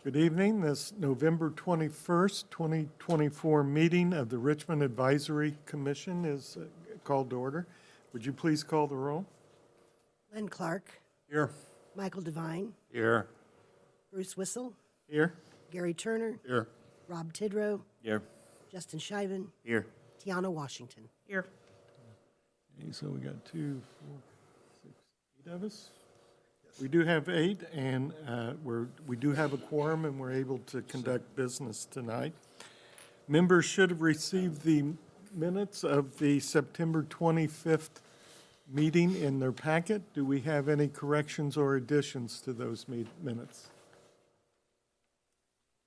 Good evening. This November 21st, 2024 meeting of the Richmond Advisory Commission is called to order. Would you please call the roll? Len Clark, Here. Michael Devine, Here. Bruce Whistle, Here. Gary Turner, Here. Rob Tidrow, Here. Justin Shiven, Here. Tiana Washington. Here. Okay, so we got 2, 4, 6, 8 of us. We do have 8, and we do have a quorum, and we're able to conduct business tonight. Members should have received the minutes of the September 25th meeting in their packet. Do we have any corrections or additions to those minutes?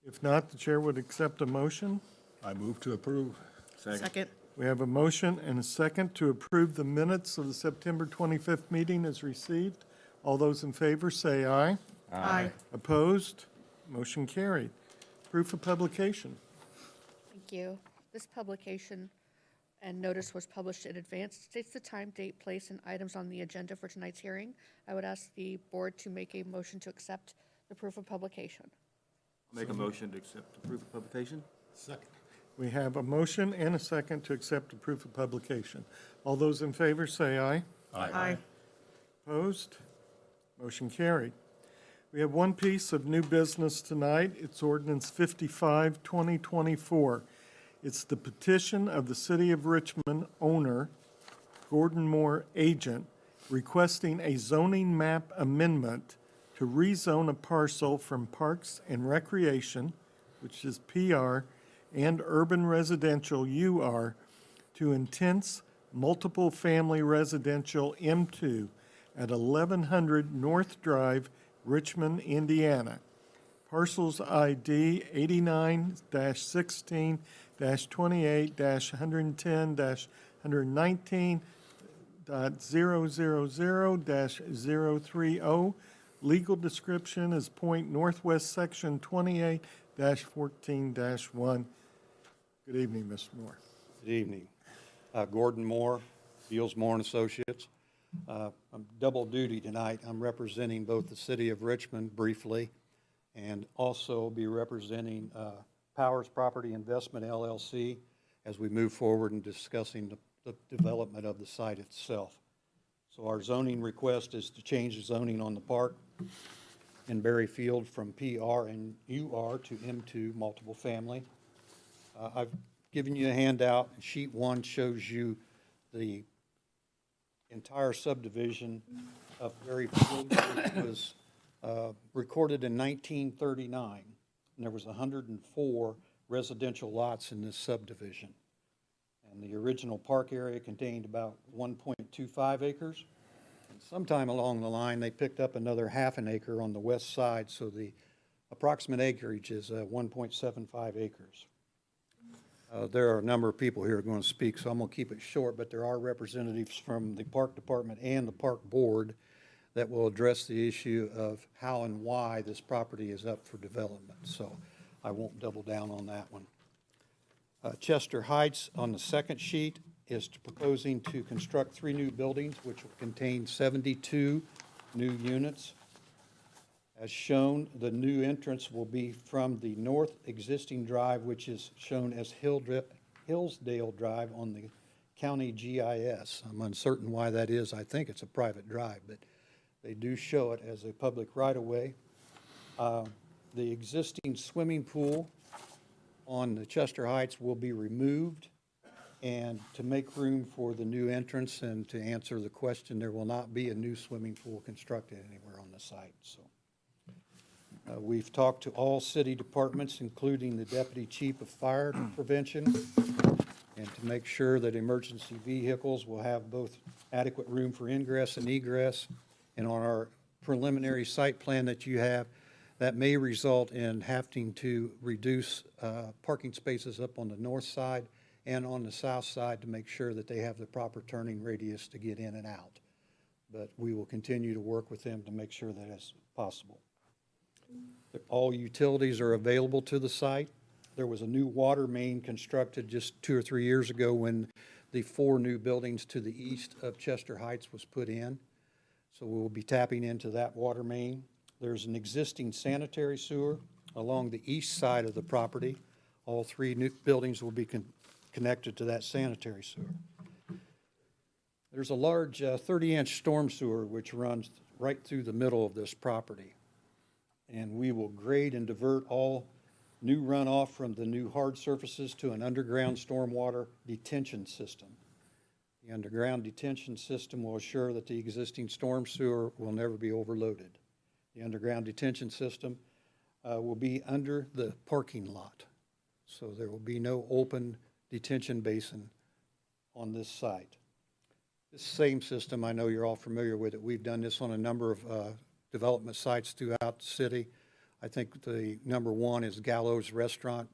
If not, the chair would accept a motion. I move to approve. Second. We have a motion and a second to approve the minutes of the September 25th meeting as received. All those in favor say aye. Aye. Opposed? Motion carried. Proof of publication. Thank you. This publication and notice was published in advance. It states the time, date, place, and items on the agenda for tonight's hearing. I would ask the board to make a motion to accept the proof of publication. Make a motion to accept the proof of publication? Second. We have a motion and a second to accept the proof of publication. All those in favor say aye. Aye. Opposed? Motion carried. We have one piece of new business tonight. It's Ordinance 55, 2024. It's the petition of the City of Richmond owner, Gordon Moore agent, requesting a zoning map amendment to rezone a parcel from Parks and Recreation, which is PR, and Urban Residential, UR, to intense multiple family residential M2 at 1100 North Drive, Richmond, Indiana. Parcels ID 89-16-28-110-119.000-030. Legal description is point northwest section 28-14-1. Good evening, Mr. Moore. Good evening. Gordon Moore, Beals Moore and Associates. I'm double duty tonight. I'm representing both the City of Richmond briefly and also be representing Powers Property Investment LLC as we move forward in discussing the development of the site itself. So our zoning request is to change the zoning on the park in Berry Field from PR and UR to M2 multiple family. I've given you a handout. Sheet 1 shows you the entire subdivision of Berry Field. It was recorded in 1939, and there was 104 residential lots in this subdivision. And the original park area contained about 1.25 acres. And sometime along the line, they picked up another half an acre on the west side, so the approximate acreage is 1.75 acres. There are a number of people here who are going to speak, so I'm going to keep it short, but there are representatives from the Park Department and the Park Board that will address the issue of how and why this property is up for development, so I won't double down on that one. Chester Heights on the second sheet is proposing to construct 3 new buildings, which will contain 72 new units. As shown, the new entrance will be from the north existing drive, which is shown as Hillsdale Drive on the county GIS. I'm uncertain why that is. I think it's a private drive, but they do show it as a public right-of-way. The existing swimming pool on the Chester Heights will be removed, and to make room for the new entrance and to answer the question, there will not be a new swimming pool constructed anywhere on the site. So. We've talked to all city departments, including the Deputy Chief of Fire Prevention, and to make sure that emergency vehicles will have both adequate room for ingress and egress. And on our preliminary site plan that you have, that may result in having to reduce parking spaces up on the north side and on the south side to make sure that they have the proper turning radius to get in and out. But we will continue to work with them to make sure that it's possible. All utilities are available to the site. There was a new water main constructed just 2 or 3 years ago when the 4 new buildings to the east of Chester Heights was put in. So we'll be tapping into that water main. There's an existing sanitary sewer along the east side of the property. All three new buildings will be connected to that sanitary sewer. There's a large 30-inch storm sewer which runs right through the middle of this property. And we will grade and divert all new runoff from the new hard surfaces to an underground stormwater detention system. The underground detention system will assure that the existing storm sewer will never be overloaded. The underground detention system will be under the parking lot. So there will be no open detention basin on this site. This same system, I know you're all familiar with it. We've done this on a number of development sites throughout the city. I think the number one is Gallows Restaurant.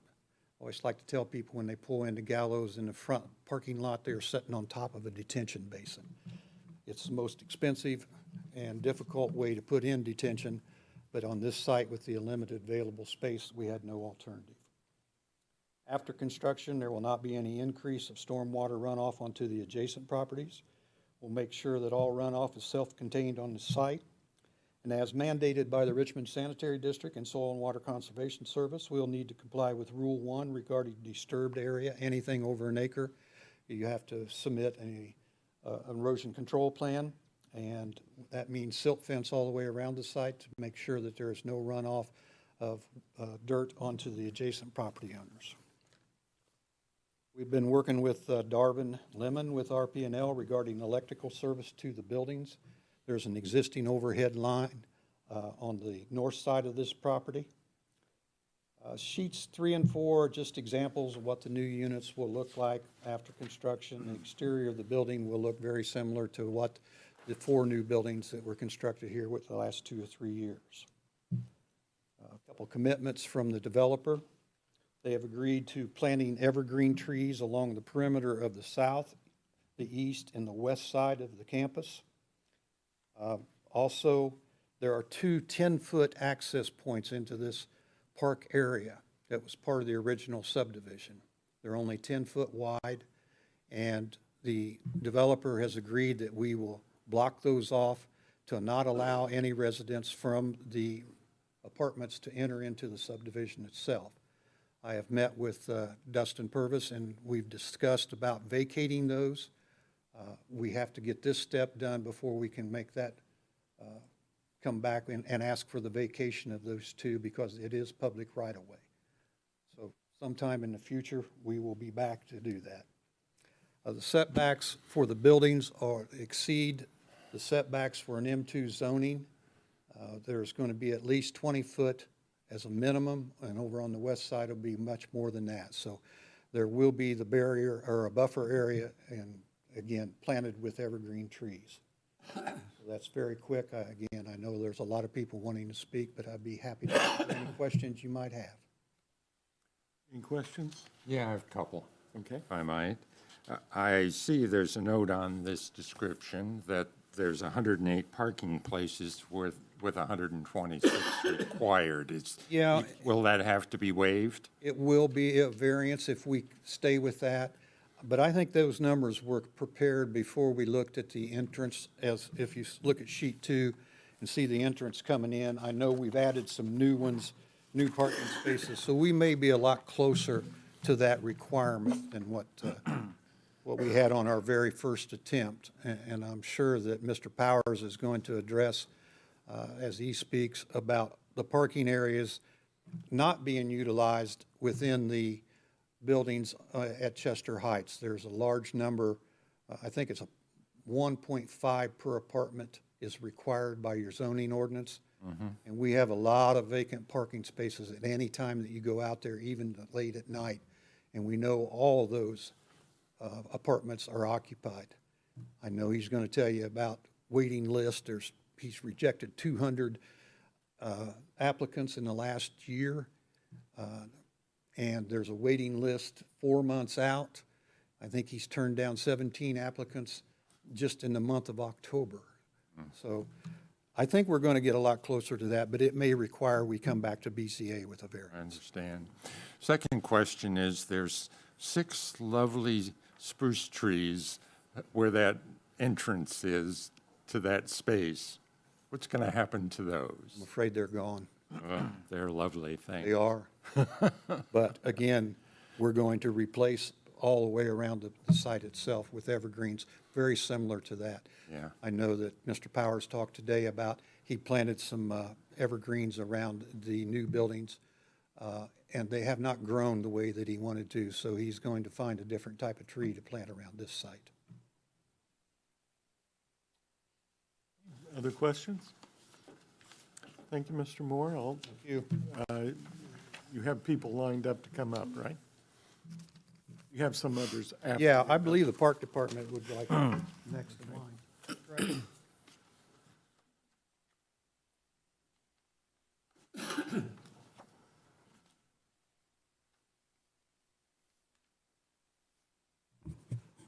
I always like to tell people when they pull into Gallows in the front parking lot, they're sitting on top of a detention basin. It's the most expensive and difficult way to put in detention, but on this site with the limited available space, we had no alternative. After construction, there will not be any increase of stormwater runoff onto the adjacent properties. We'll make sure that all runoff is self-contained on the site. And as mandated by the Richmond Sanitary District and Soil and Water Conservation Service, we'll need to comply with Rule 1 regarding disturbed area, anything over an acre. You have to submit an erosion control plan, and that means silt fence all the way around the site to make sure that there is no runoff of dirt onto the adjacent property owners. We've been working with Darvin Lemon with RP&L regarding electrical service to the buildings. There's an existing overhead line on the north side of this property. Sheets 3 and 4 are just examples of what the new units will look like after construction. The exterior of the building will look very similar to what the 4 new buildings that were constructed here with the last 2 or 3 years. A couple commitments from the developer. They have agreed to planting evergreen trees along the perimeter of the south, the east, and the west side of the campus. Also, there are 2 10-foot access points into this park area that was part of the original subdivision. They're only 10 foot wide, and the developer has agreed that we will block those off to not allow any residents from the apartments to enter into the subdivision itself. I have met with Dustin Purvis, and we've discussed about vacating those. We have to get this step done before we can make that come back and ask for the vacation of those 2 because it is public right-of-way. So sometime in the future, we will be back to do that. The setbacks for the buildings exceed the setbacks for an M2 zoning. There's going to be at least 20 foot as a minimum, and over on the west side will be much more than that. So there will be the barrier or a buffer area, and again, planted with evergreen trees. So that's very quick. Again, I know there's a lot of people wanting to speak, but I'd be happy to answer any questions you might have. Any questions? Yeah, I have a couple, Okay. if I might. I see there's a note on this description that there's 108 parking places with 126 required. Yeah. Will that have to be waived? It will be a variance if we stay with that, but I think those numbers were prepared before we looked at the entrance. As if you look at sheet 2 and see the entrance coming in, I know we've added some new ones, new parking spaces, so we may be a lot closer to that requirement than what we had on our very first attempt. And I'm sure that Mr. Powers is going to address, as he speaks, about the parking areas not being utilized within the buildings at Chester Heights. There's a large number, I think it's a 1.5 per apartment is required by your zoning ordinance. And we have a lot of vacant parking spaces at any time that you go out there, even late at night. And we know all those apartments are occupied. I know he's going to tell you about waiting list. He's rejected 200 applicants in the last year. And there's a waiting list 4 months out. I think he's turned down 17 applicants just in the month of October. So I think we're going to get a lot closer to that, but it may require we come back to BCA with a variance. I understand. Second question is, there's 6 lovely spruce trees where that entrance is to that space. What's going to happen to those? I'm afraid they're gone. They're lovely, thanks. They are. But again, we're going to replace all the way around the site itself with evergreens, very similar to that. Yeah. I know that Mr. Powers talked today about, he planted some evergreens around the new buildings, and they have not grown the way that he wanted to, so he's going to find a different type of tree to plant around this site. Other questions? Thank you, Mr. Moore. You. You have people lined up to come up, right? You have some others after. Yeah, I believe the park department would like next in line.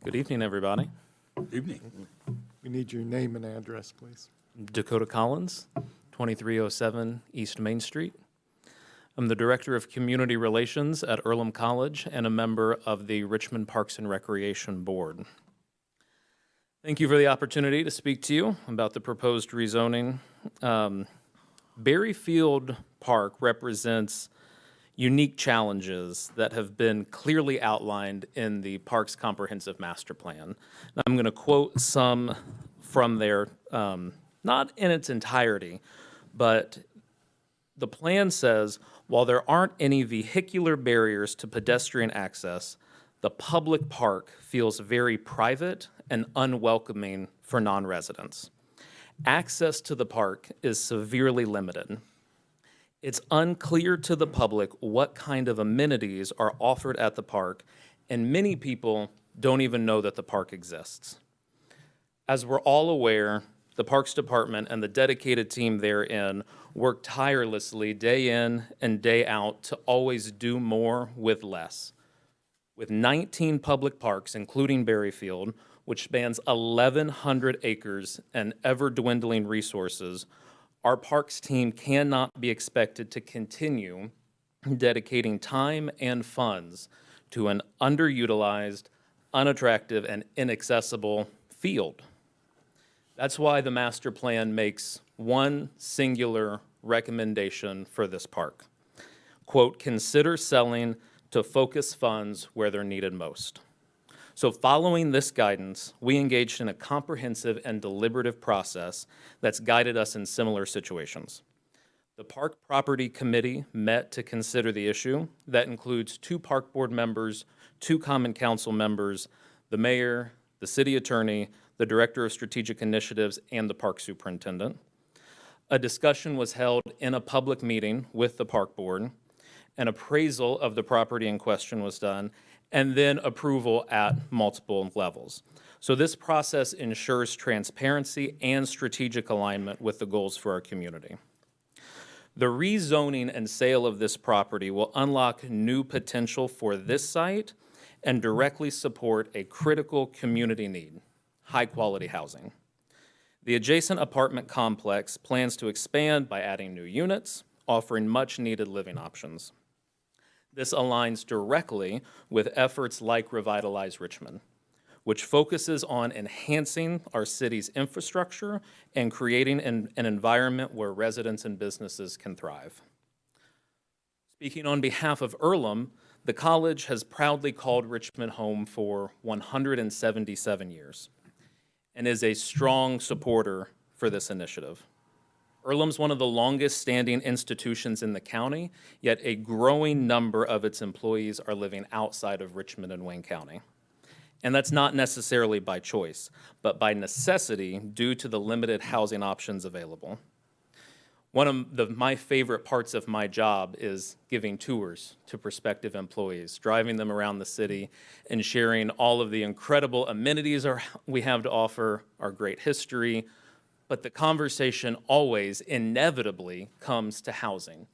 Good evening, everybody. Evening. We need your name and address, please. Dakota Collins, 2307 East Main Street. I'm the Director of Community Relations at Earlham College and a member of the Richmond Parks and Recreation Board. Thank you for the opportunity to speak to you about the proposed rezoning. Berryfield Park represents unique challenges that have been clearly outlined in the Parks Comprehensive Master Plan. And I'm going to quote some from there, not in its entirety, but the plan says, while there aren't any vehicular barriers to pedestrian access, the public park feels very private and unwelcoming for non-residents. Access to the park is severely limited. It's unclear to the public what kind of amenities are offered at the park, and many people don't even know that the park exists. As we're all aware, the Parks Department and the dedicated team therein work tirelessly day in and day out to always do more with less. With 19 public parks, including Berryfield, which spans 1,100 acres and ever-dwindling resources, our parks team cannot be expected to continue dedicating time and funds to an underutilized, unattractive, and inaccessible field. That's why the master plan makes one singular recommendation for this park. Quote, consider selling to focus funds where they're needed most. So following this guidance, we engaged in a comprehensive and deliberative process that's guided us in similar situations. The Park Property Committee met to consider the issue. That includes 2 Park Board members, 2 Common Council members, the mayor, the city attorney, the Director of Strategic Initiatives, and the Park Superintendent. A discussion was held in a public meeting with the Park Board. An appraisal of the property in question was done, and then approval at multiple levels. So this process ensures transparency and strategic alignment with the goals for our community. The rezoning and sale of this property will unlock new potential for this site and directly support a critical community need, high-quality housing. The adjacent apartment complex plans to expand by adding new units, offering much-needed living options. This aligns directly with efforts like Revitalize Richmond, which focuses on enhancing our city's infrastructure and creating an environment where residents and businesses can thrive. Speaking on behalf of Earlham, the college has proudly called Richmond home for 177 years and is a strong supporter for this initiative. Earlham's one of the longest-standing institutions in the county, yet a growing number of its employees are living outside of Richmond and Wayne County. And that's not necessarily by choice, but by necessity due to the limited housing options available. One of my favorite parts of my job is giving tours to prospective employees, driving them around the city and sharing all of the incredible amenities we have to offer, our great history, but the conversation always inevitably comes to housing.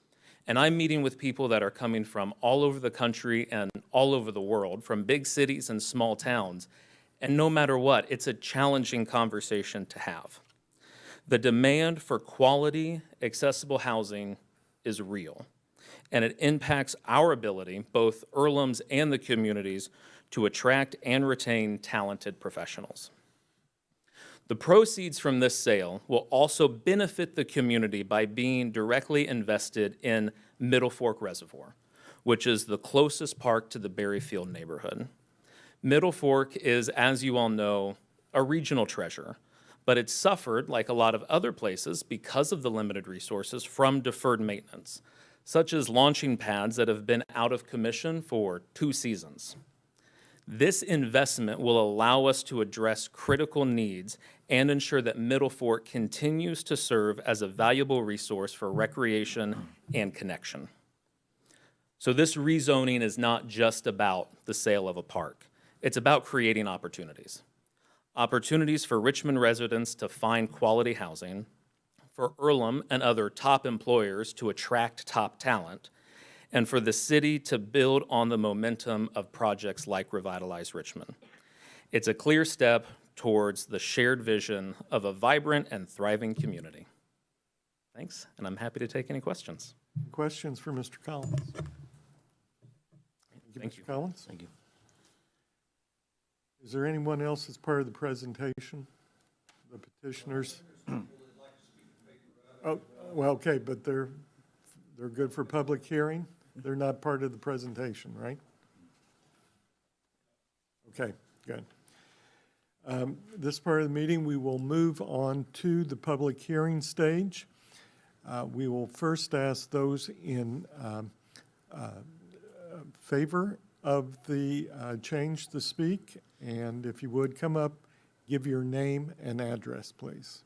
And I'm meeting with people that are coming from all over the country and all over the world, from big cities and small towns. And no matter what, it's a challenging conversation to have. The demand for quality, accessible housing is real, and it impacts our ability, both Earlham's and the community's, to attract and retain talented professionals. The proceeds from this sale will also benefit the community by being directly invested in Middle Fork Reservoir, which is the closest park to the Berryfield neighborhood. Middle Fork is, as you all know, a regional treasure, but it's suffered, like a lot of other places, because of the limited resources, from deferred maintenance, such as launching pads that have been out of commission for 2 seasons. This investment will allow us to address critical needs and ensure that Middle Fork continues to serve as a valuable resource for recreation and connection. So this rezoning is not just about the sale of a park. It's about creating opportunities. Opportunities for Richmond residents to find quality housing, for Earlham and other top employers to attract top talent, and for the city to build on the momentum of projects like Revitalize Richmond. It's a clear step towards the shared vision of a vibrant and thriving community. Thanks, and I'm happy to take any questions. Questions for Mr. Collins? Thank you. Mr. Collins? Thank you. Is there anyone else as part of the presentation? The petitioners? Oh, well, okay, but they're good for public hearing? They're not part of the presentation, right? Okay, good. This part of the meeting, we will move on to the public hearing stage. We will first ask those in favor of the change to speak, and if you would come up, give your name and address, please.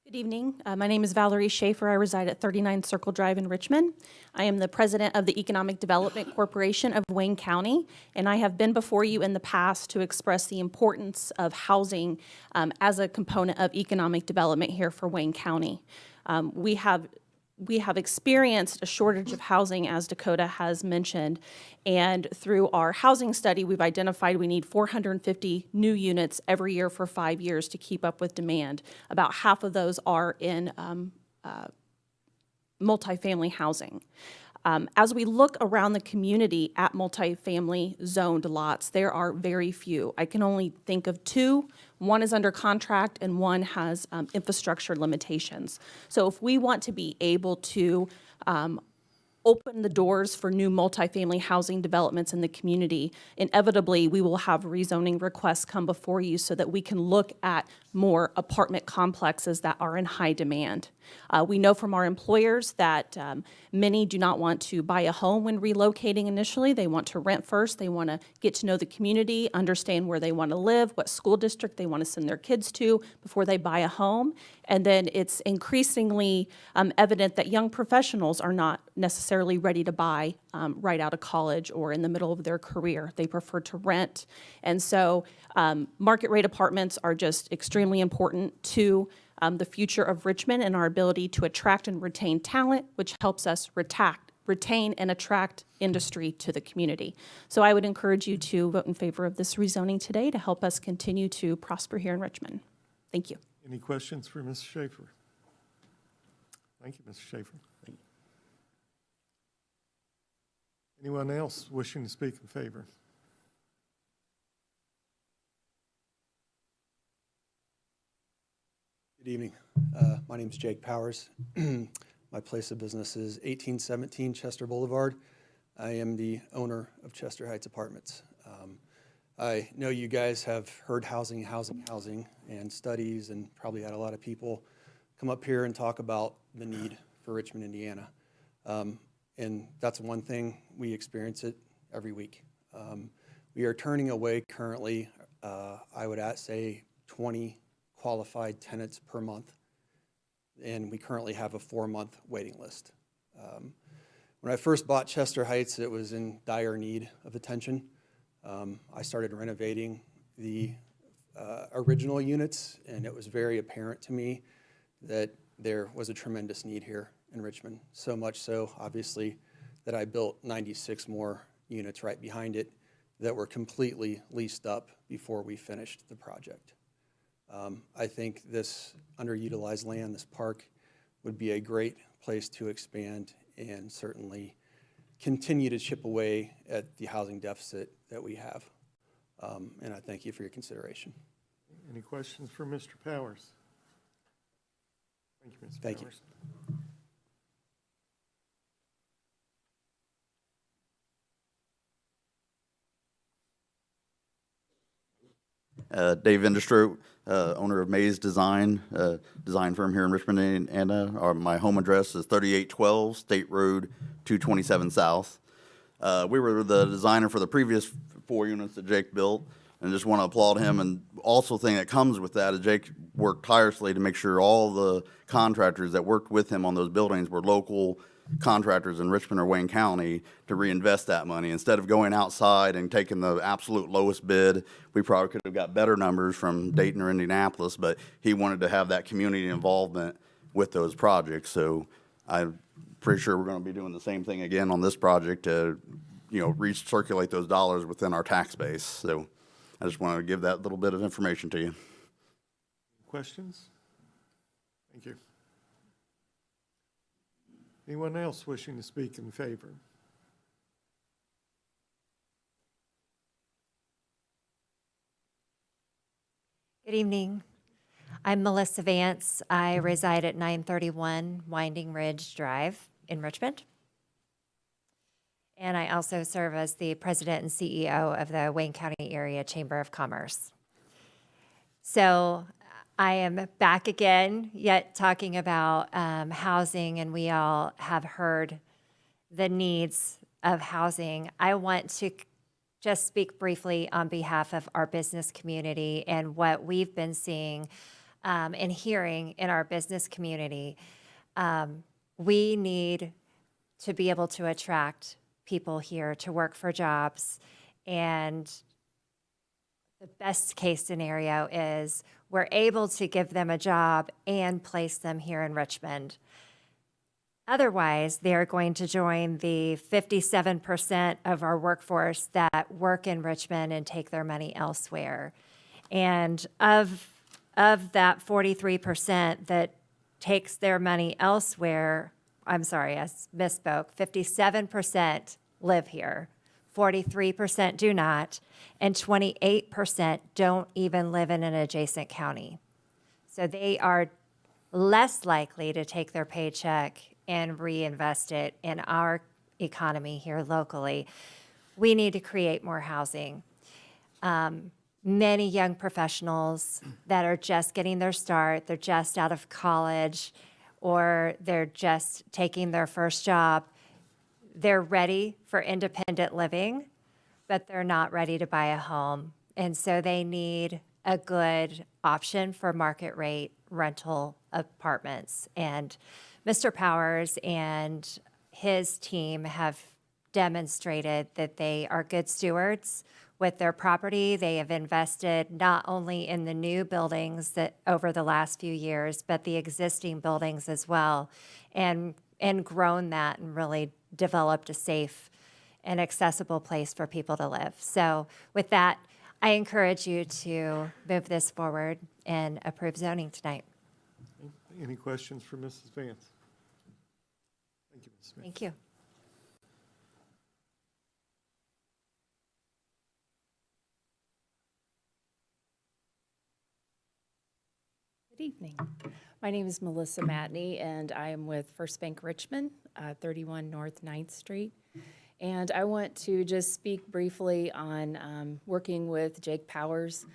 Good evening. My name is Valerie Schaefer. I reside at 39 Circle Drive in Richmond. I am the president of the Economic Development Corporation of Wayne County, and I have been before you in the past to express the importance of housing as a component of economic development here for Wayne County. We have experienced a shortage of housing, as Dakota has mentioned, and through our housing study, we've identified we need 450 new units every year for 5 years to keep up with demand. About half of those are in multifamily housing. As we look around the community at multifamily zoned lots, there are very few. I can only think of 2. One is under contract and one has infrastructure limitations. So if we want to be able to open the doors for new multifamily housing developments in the community, inevitably we will have rezoning requests come before you so that we can look at more apartment complexes that are in high demand. We know from our employers that many do not want to buy a home when relocating initially. They want to rent first. They want to get to know the community, understand where they want to live, what school district they want to send their kids to before they buy a home. And then it's increasingly evident that young professionals are not necessarily ready to buy right out of college or in the middle of their career. They prefer to rent. And so market rate apartments are just extremely important to the future of Richmond and our ability to attract and retain talent, which helps us retain and attract industry to the community. So I would encourage you to vote in favor of this rezoning today to help us continue to prosper here in Richmond. Thank you. Any questions for Ms. Schaefer? Thank you, Mr. Schaefer. Anyone else wishing to speak in favor? Good evening. My name is Jake Powers. My place of business is 1817 Chester Boulevard. I am the owner of Chester Heights Apartments. I know you guys have heard housing, and studies, and probably had a lot of people come up here and talk about the need for Richmond, Indiana. And that's one thing, we experience it every week. We are turning away currently, I would say 20 qualified tenants per month, and we currently have a 4-month waiting list. When I first bought Chester Heights, it was in dire need of attention. I started renovating the original units, and it was very apparent to me that there was a tremendous need here in Richmond. So much so, obviously, that I built 96 more units right behind it that were completely leased up before we finished the project. I think this underutilized land, this park, would be a great place to expand and certainly continue to chip away at the housing deficit that we have. And I thank you for your consideration. Any questions for Mr. Powers? Thank you, Mr. Thank you. Powers. Dave Industro, owner of Maze Design, design firm here in Richmond, Indiana. My home address is 3812 State Road 227 South. We were the designer for the previous 4 units that Jake built, and just want to applaud him. And also, thing that comes with that is Jake worked tirelessly to make sure all the contractors that worked with him on those buildings were local contractors in Richmond or Wayne County to reinvest that money. Instead of going outside and taking the absolute lowest bid, we probably could have got better numbers from Dayton or Indianapolis, but he wanted to have that community involvement with those projects. So I'm pretty sure we're going to be doing the same thing again on this project to, recirculate those dollars within our tax base. So I just wanted to give that little bit of information to you. Questions? Thank you. Anyone else wishing to speak in favor? Good evening. I'm Melissa Vance. I reside at 931 Winding Ridge Drive in Richmond. And I also serve as the president and CEO of the Wayne County Area Chamber of Commerce. So I am back again, yet talking about housing, and we all have heard the needs of housing. I want to just speak briefly on behalf of our business community and what we've been seeing and hearing in our business community. We need to be able to attract people here to work for jobs, and the best case scenario is we're able to give them a job and place them here in Richmond. Otherwise, they're going to join the 57% of our workforce that work in Richmond and take their money elsewhere. And of that 43% that takes their money elsewhere, I'm sorry, I misspoke, 57% live here. 43% do not, and 28% don't even live in an adjacent county. So they are less likely to take their paycheck and reinvest it in our economy here locally. We need to create more housing. Many young professionals that are just getting their start, they're just out of college, or they're just taking their first job, they're ready for independent living, but they're not ready to buy a home. And so they need a good option for market rate rental apartments. And Mr. Powers and his team have demonstrated that they are good stewards with their property. They have invested not only in the new buildings that over the last few years, but the existing buildings as well, and grown that and really developed a safe and accessible place for people to live. So with that, I encourage you to move this forward and approve zoning tonight. Any questions for Mrs. Vance? Thank you, Ms. Smith. Thank you. Good evening. My name is Melissa Matney, and I am with First Bank Richmond, 31 North 9th Street. And I want to just speak briefly on working with Jake Powers.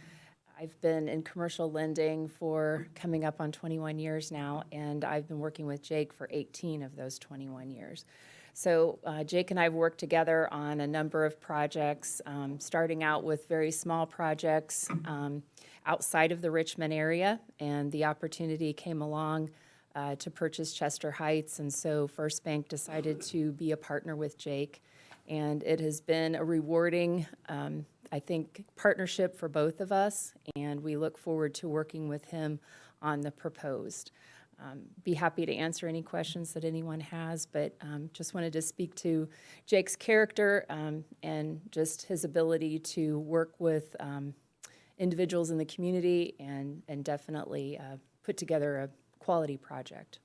I've been in commercial lending for coming up on 21 years now, and I've been working with Jake for 18 of those 21 years. So Jake and I have worked together on a number of projects, starting out with very small projects outside of the Richmond area, and the opportunity came along to purchase Chester Heights, and so First Bank decided to be a partner with Jake. And it has been a rewarding, I think, partnership for both of us, and we look forward to working with him on the proposed. Be happy to answer any questions that anyone has, but just wanted to speak to Jake's character and just his ability to work with individuals in the community and definitely put together a quality project.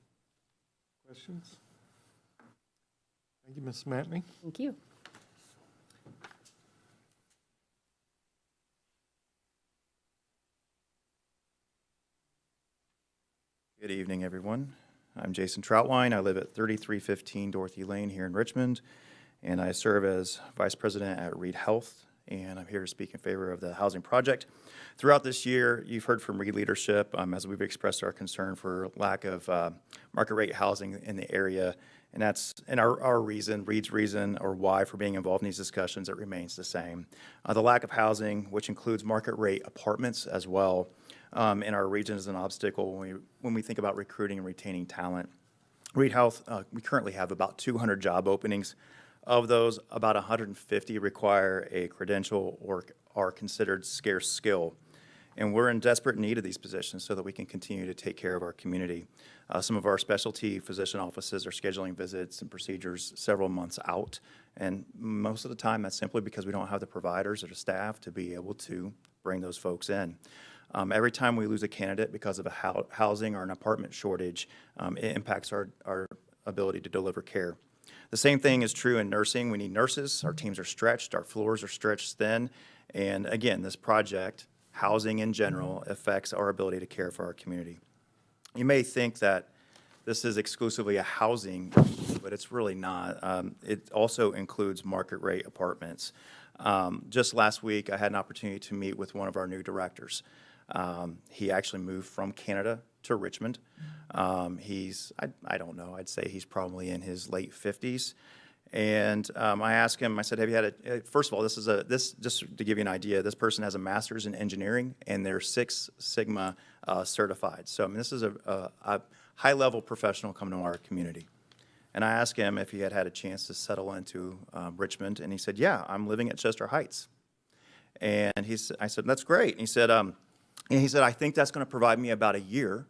Questions? Thank you, Ms. Matney. Thank you. Good evening, everyone. I'm Jason Troutwine. I live at 3315 Dorothy Lane here in Richmond, and I serve as Vice President at Reed Health, and I'm here to speak in favor of the housing project. Throughout this year, you've heard from Reed leadership as we've expressed our concern for lack of market rate housing in the area, and that's our reason, Reed's reason, or why for being involved in these discussions, it remains the same. The lack of housing, which includes market rate apartments as well, in our region is an obstacle when we think about recruiting and retaining talent. Reed Health, we currently have about 200 job openings. Of those, about 150 require a credential or are considered scarce skill. And we're in desperate need of these positions so that we can continue to take care of our community. Some of our specialty physician offices are scheduling visits and procedures several months out. And most of the time, that's simply because we don't have the providers or the staff to be able to bring those folks in. Every time we lose a candidate because of a housing or an apartment shortage, it impacts our ability to deliver care. The same thing is true in nursing. We need nurses. Our teams are stretched. Our floors are stretched thin. And again, this project, housing in general, affects our ability to care for our community. You may think that this is exclusively a housing issue, but it's really not. It also includes market rate apartments. Just last week, I had an opportunity to meet with one of our new directors. He actually moved from Canada to Richmond. I don't know, I'd say he's probably in his late 50s. And I asked him, I said, have you had first of all, just to give you an idea, this person has a master's in engineering and they're Six Sigma certified. So I mean, this is a high-level professional coming to our community. And I asked him if he had had a chance to settle into Richmond, and he said, yeah, I'm living at Chester Heights. And I said, that's great. And he said, I think that's going to provide me about a year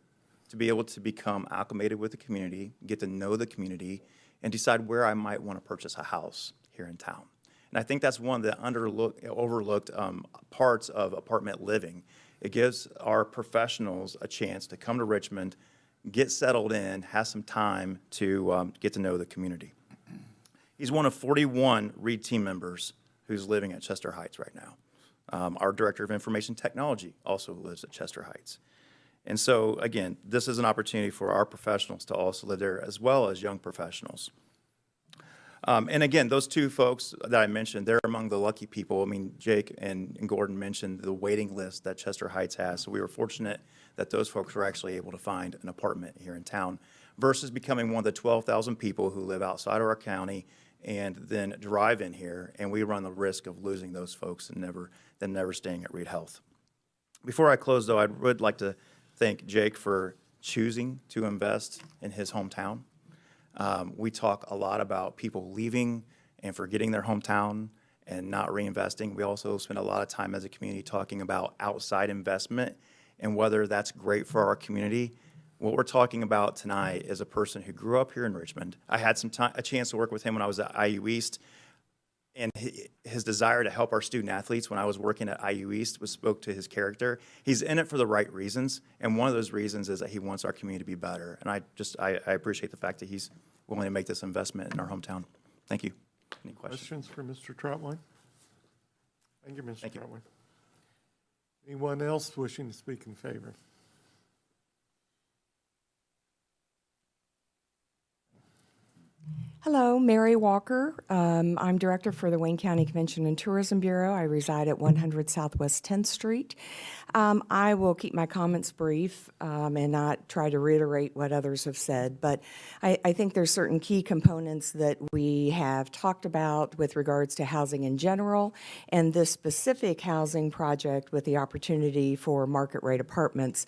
to be able to become acclimated with the community, get to know the community, and decide where I might want to purchase a house here in town. And I think that's one of the overlooked parts of apartment living. It gives our professionals a chance to come to Richmond, get settled in, have some time to get to know the community. He's one of 41 Reed team members who's living at Chester Heights right now. Our Director of Information Technology also lives at Chester Heights. And so, again, this is an opportunity for our professionals to also live there, as well as young professionals. And again, those two folks that I mentioned, they're among the lucky people. I mean, Jake and Gordon mentioned the waiting list that Chester Heights has. So we were fortunate that those folks were actually able to find an apartment here in town versus becoming one of the 12,000 people who live outside of our county and then drive in here, and we run the risk of losing those folks and never staying at Reed Health. Before I close, though, I would like to thank Jake for choosing to invest in his hometown. We talk a lot about people leaving and forgetting their hometown and not reinvesting. We also spend a lot of time as a community talking about outside investment and whether that's great for our community. What we're talking about tonight is a person who grew up here in Richmond. I had a chance to work with him when I was at IU East, and his desire to help our student athletes when I was working at IU East spoke to his character. He's in it for the right reasons, and one of those reasons is that he wants our community to be better. And I appreciate the fact that he's willing to make this investment in our hometown. Thank you. Any questions? Questions for Mr. Troutwine? Thank you, Mr. Troutwine. Anyone else wishing to speak in favor? Hello, Mary Walker. I'm Director for the Wayne County Convention and Tourism Bureau. I reside at 100 Southwest 10th Street. I will keep my comments brief and not try to reiterate what others have said, but I think there's certain key components that we have talked about with regards to housing in general, and this specific housing project with the opportunity for market rate apartments.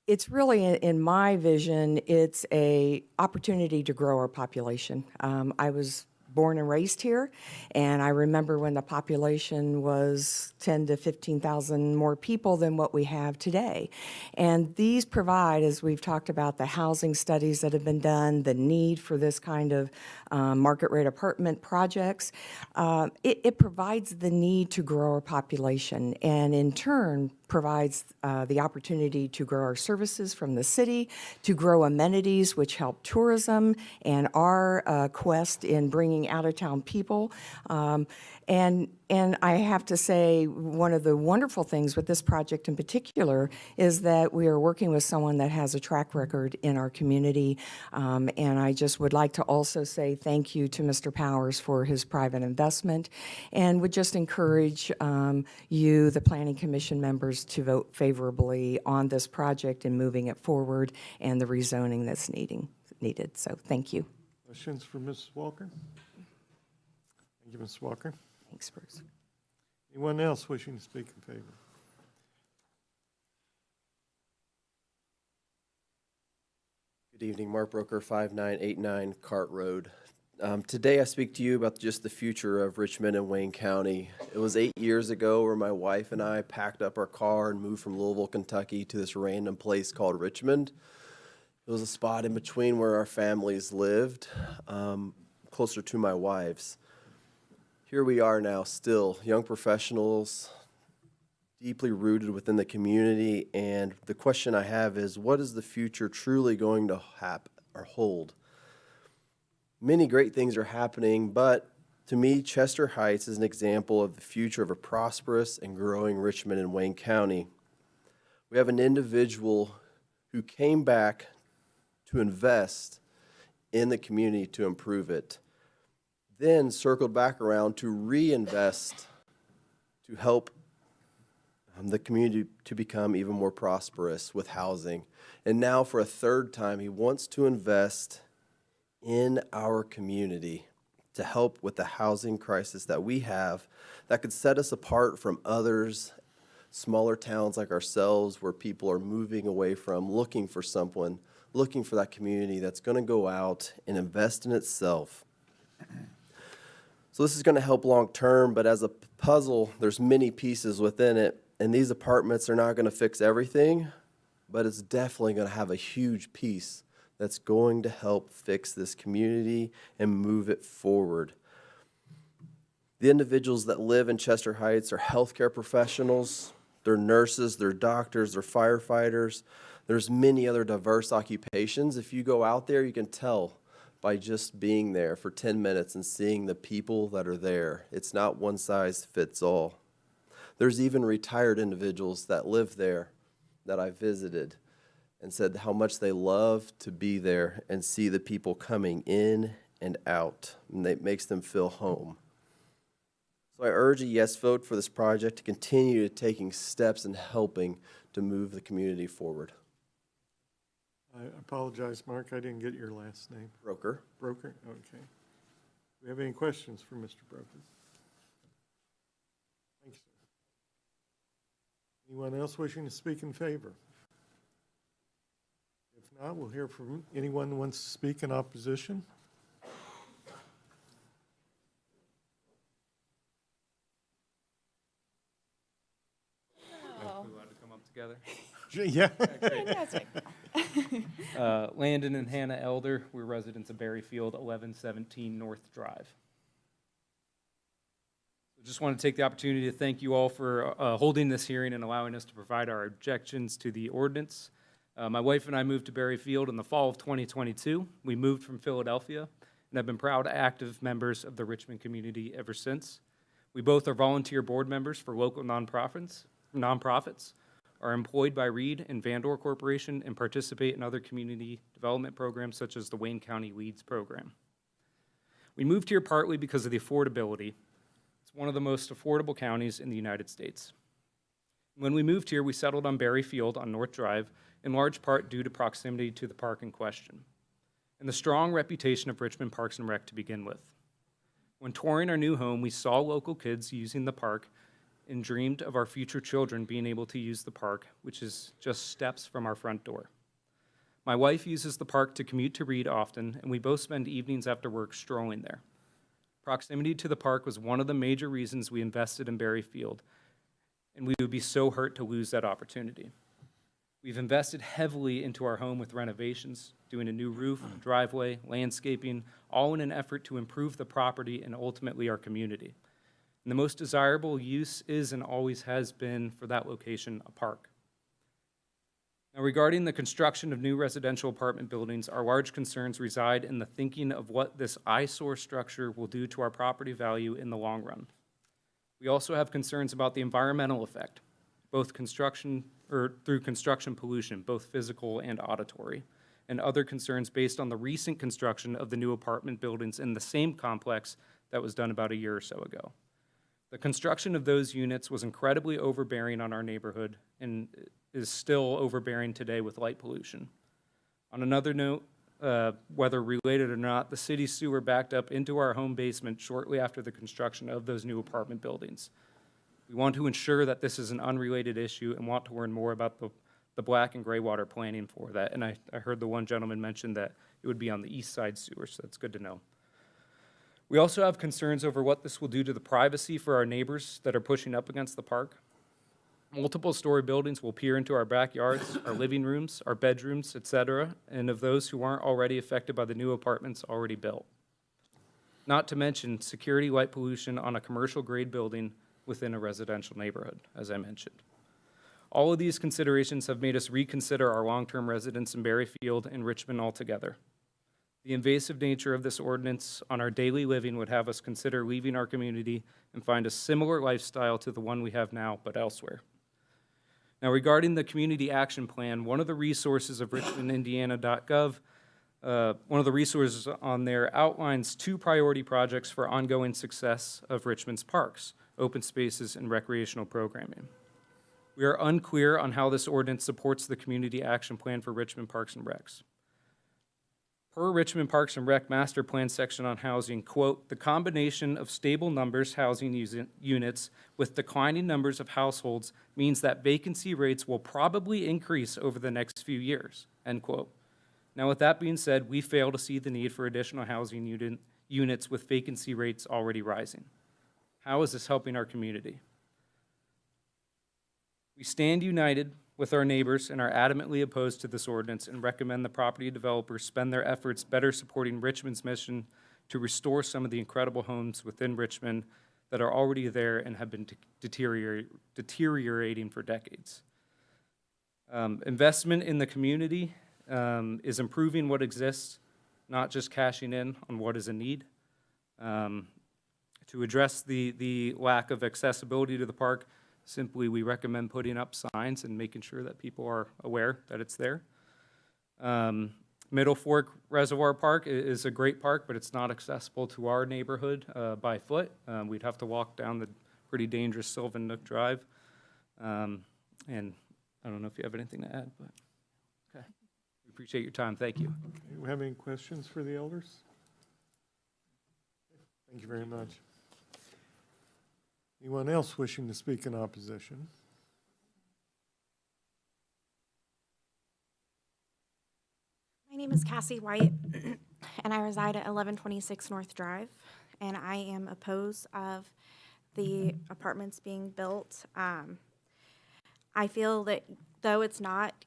It's really, in my vision, it's a opportunity to grow our population. I was born and raised here, and I remember when the population was 10 to 15,000 more people than what we have today. And these provide, as we've talked about, the housing studies that have been done, the need for this kind of market rate apartment projects. It provides the need to grow our population, and in turn provides the opportunity to grow our services from the city, to grow amenities which help tourism and our quest in bringing out-of-town people. And And I have to say, one of the wonderful things with this project in particular is that we are working with someone that has a track record in our community. And I just would like to also say thank you to Mr. Powers for his private investment, and would just encourage you, the Planning Commission members, to vote favorably on this project and moving it forward and the rezoning that's needed. So thank you. Questions for Mrs. Walker? Thank you, Ms. Walker. Thanks, Bruce. Anyone else wishing to speak in favor? Good evening, Mark Broker, 5989 Cart Road. Today I speak to you about just the future of Richmond and Wayne County. It was 8 years ago where my wife and I packed up our car and moved from Louisville, Kentucky to this random place called Richmond. It was a spot in between where our families lived, closer to my wife's. Here we are now, still young professionals, deeply rooted within the community, and the question I have is, what is the future truly going to happen or hold? Many great things are happening, but to me, Chester Heights is an example of the future of a prosperous and growing Richmond and Wayne County. We have an individual who came back to invest in the community to improve it, then circled back around to reinvest to help the community to become even more prosperous with housing. And now for a third time, he wants to invest in our community to help with the housing crisis that we have that could set us apart from others, smaller towns like ourselves, where people are moving away from, looking for someone, looking for that community that's going to go out and invest in itself. So this is going to help long term, but as a puzzle, there's many pieces within it, and these apartments are not going to fix everything, but it's definitely going to have a huge piece that's going to help fix this community and move it forward. The individuals that live in Chester Heights are healthcare professionals, they're nurses, they're doctors, they're firefighters. There's many other diverse occupations. If you go out there, you can tell by just being there for 10 minutes and seeing the people that are there. It's not one size fits all. There's even retired individuals that live there that I visited and said how much they love to be there and see the people coming in and out, and it makes them feel home. So I urge a yes vote for this project to continue taking steps and helping to move the community forward. I apologize, Mark, I didn't get your last name. Broker. Broker, okay. Do we have any questions for Mr. Broker? Thank you, sir. Anyone else wishing to speak in favor? If not, we'll hear from anyone who wants to speak in opposition. Are we allowed to come up together? Yeah. Landon and Hannah Elder, we're residents of Berryfield, 1117 North Drive. Just want to take the opportunity to thank you all for holding this hearing and allowing us to provide our objections to the ordinance. My wife and I moved to Berryfield in the fall of 2022. We moved from Philadelphia and have been proud, active members of the Richmond community ever since. We both are volunteer board members for local nonprofits, are employed by Reed and Vandor Corporation, and participate in other community development programs such as the Wayne County Leads program. We moved here partly because of the affordability. It's one of the most affordable counties in the United States. When we moved here, we settled on Berryfield on North Drive, in large part due to proximity to the park in question, and the strong reputation of Richmond Parks and Rec to begin with. When touring our new home, we saw local kids using the park and dreamed of our future children being able to use the park, which is just steps from our front door. My wife uses the park to commute to Reed often, and we both spend evenings after work strolling there. Proximity to the park was one of the major reasons we invested in Berryfield, and we would be so hurt to lose that opportunity. We've invested heavily into our home with renovations, doing a new roof, driveway, landscaping, all in an effort to improve the property and ultimately our community. And the most desirable use is and always has been for that location a park. Now, regarding the construction of new residential apartment buildings, our large concerns reside in the thinking of what this eyesore structure will do to our property value in the long run. We also have concerns about the environmental effect, both through construction pollution, both physical and auditory, and other concerns based on the recent construction of the new apartment buildings in the same complex that was done about a year or so ago. The construction of those units was incredibly overbearing on our neighborhood and is still overbearing today with light pollution. On another note, whether related or not, the city sewer backed up into our home basement shortly after the construction of those new apartment buildings. We want to ensure that this is an unrelated issue and want to learn more about the black and gray water planning for that. And I heard the one gentleman mention that it would be on the east side sewer, so that's good to know. We also have concerns over what this will do to the privacy for our neighbors that are pushing up against the park. Multiple story buildings will peer into our backyards, our living rooms, our bedrooms, etc., and of those who aren't already affected by the new apartments already built. Not to mention security light pollution on a commercial grade building within a residential neighborhood, as I mentioned. All of these considerations have made us reconsider our long-term residence in Berryfield and Richmond altogether. The invasive nature of this ordinance on our daily living would have us consider leaving our community and find a similar lifestyle to the one we have now, but elsewhere. Now, regarding the Community Action Plan, one of the resources of richmondindiana.gov, one of the resources on there outlines 2 priority projects for ongoing success of Richmond's parks, open spaces, and recreational programming. We are unclear on how this ordinance supports the Community Action Plan for Richmond Parks and Recs. Per Richmond Parks and Rec Master Plan section on housing, quote, "The combination of stable numbers housing units with declining numbers of households means that vacancy rates will probably increase over the next few years," end quote. Now, with that being said, we fail to see the need for additional housing units with vacancy rates already rising. How is this helping our community? We stand united with our neighbors and are adamantly opposed to this ordinance and recommend the property developers spend their efforts better supporting Richmond's mission to restore some of the incredible homes within Richmond that are already there and have been deteriorating for decades. Investment in the community is improving what exists, not just cashing in on what is a need. To address the lack of accessibility to the park, simply, we recommend putting up signs and making sure that people are aware that it's there. Middle Fork Reservoir Park is a great park, but it's not accessible to our neighborhood by foot. We'd have to walk down the pretty dangerous Sylvan Nook Drive. And I don't know if you have anything to add, but okay. We appreciate your time. Thank you. Do we have any questions for the elders? Thank you very much. Anyone else wishing to speak in opposition? My name is Cassie White, and I reside at 1126 North Drive, and I am opposed of the apartments being built. I feel that though it's not